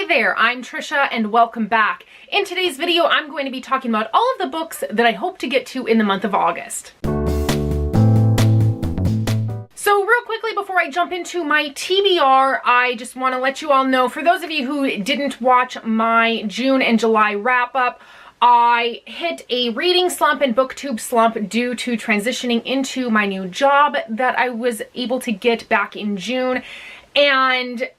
there, I'm Trisha and welcome back. In today's video, I'm going to be talking about all of the books that I hope to get to in the month of August. So real quickly before I jump into my TBR, I just want to let you all know, for those of you who didn't watch my June and July wrap up, I hit a reading slump and booktube slump due to transitioning into my new job that I was able to get back in June, and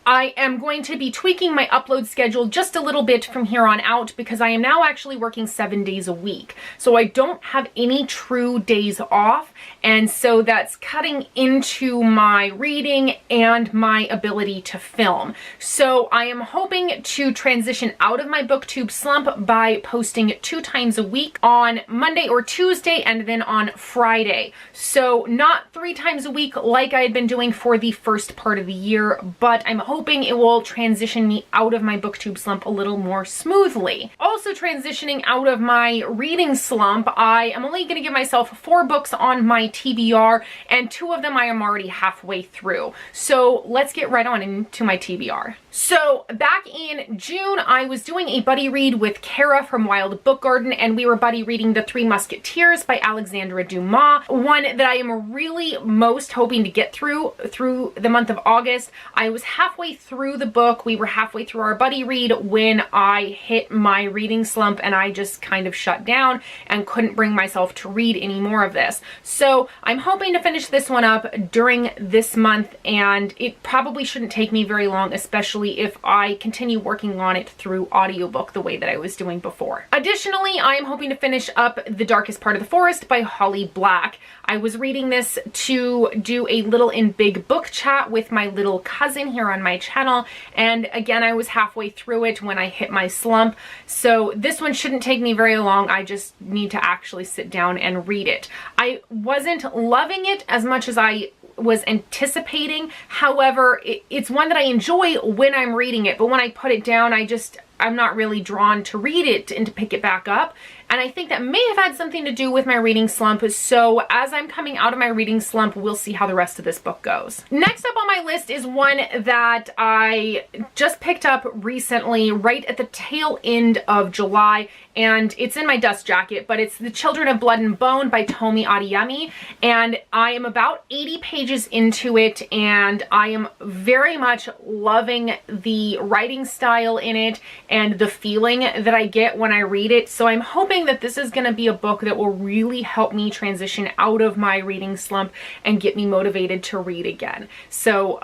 I am going to be tweaking my upload schedule just a little bit from here on out because I am now actually working 7 days a week. So I don't have any true days off, and so that's cutting into my reading and my ability to film. So I am hoping to transition out of my booktube slump by posting 2 times a week on Monday or Tuesday and then on Friday. So not 3 times a week like I had been doing for the first part of the year, but I'm hoping it will transition me out of my booktube slump a little more smoothly. Also transitioning out of my reading slump, I am only going to give myself 4 books on my TBR, and 2 of them I am already halfway through. So let's get right on into my TBR. So back in June, I was doing a buddy read with Kara from Wild Book Garden, and we were buddy reading The Three Musketeers by Alexandra Dumas, one that I am really most hoping to get through the month of August. I was halfway through the book. We were halfway through our buddy read when I hit my reading slump and I just kind of shut down and couldn't bring myself to read any more of this. So I'm hoping to finish this one up during this month, and it probably shouldn't take me very long, especially if I continue working on it through audiobook the way that I was doing before. Additionally, I am hoping to finish up The Darkest Part of the Forest by Holly Black. I was reading this to do a little in big book chat with my little cousin here on my channel, and again, I was halfway through it when I hit my slump. So this one shouldn't take me very long. I just need to actually sit down and read it. I wasn't loving it as much as I was anticipating. However, it's one that I enjoy when I'm reading it, but when I put it down, I'm not really drawn to read it and to pick it back up. And I think that may have had something to do with my reading slump. So as I'm coming out of my reading slump, we'll see how the rest of this book goes. Next up on my list is one that I just picked up recently, right at the tail end of July, and it's in my dust jacket, but it's The Children of Blood and Bone by Tomi Adeyemi, and I am about 80 pages into it, and I am very much loving the writing style in it and the feeling that I get when I read it. So I'm hoping that this is going to be a book that will really help me transition out of my reading slump and get me motivated to read again. So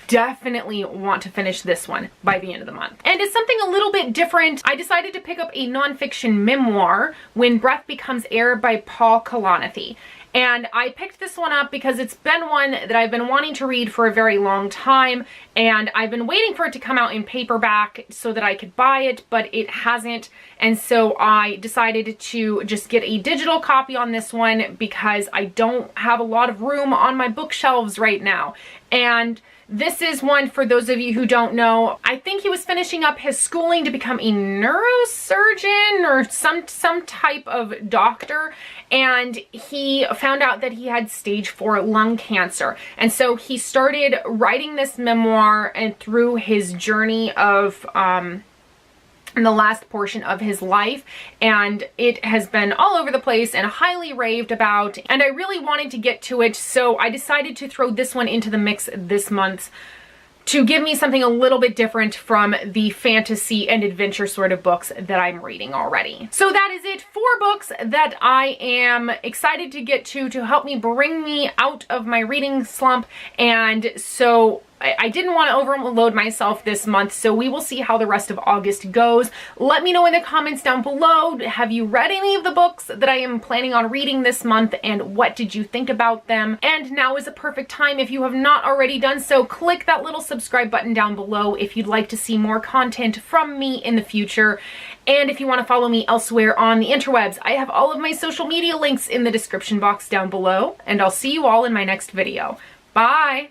definitely want to finish this one by the end of the month. And it's something a little bit different. I decided to pick up a nonfiction memoir, When Breath Becomes Air by Paul Kalanithi. And I picked this one up because it's been one that I've been wanting to read for a very long time, and I've been waiting for it to come out in paperback so that I could buy it, but it hasn't. And so I decided to just get a digital copy on this one because I don't have a lot of room on my bookshelves right now. And this is one, for those of you who don't know, I think he was finishing up his schooling to become a neurosurgeon or some type of doctor, and he found out that he had stage 4 lung cancer. And so he started writing this memoir, and through his journey of in the last portion of his life, and it has been all over the place and highly raved about, and I really wanted to get to it, so I decided to throw this one into the mix this month to give me something a little bit different from the fantasy and adventure sort of books that I'm reading already. So that is it. 4 books that I am excited to get to help me bring me out of my reading slump, and so I didn't want to overload myself this month, so we will see how the rest of August goes. Let me know in the comments down below, have you read any of the books that I am planning on reading this month, and what did you think about them? And now is a perfect time, if you have not already done so, click that little subscribe button down below if you'd like to see more content from me in the future. And if you want to follow me elsewhere on the interwebs, I have all of my social media links in the description box down below, and I'll see you all in my next video. Bye!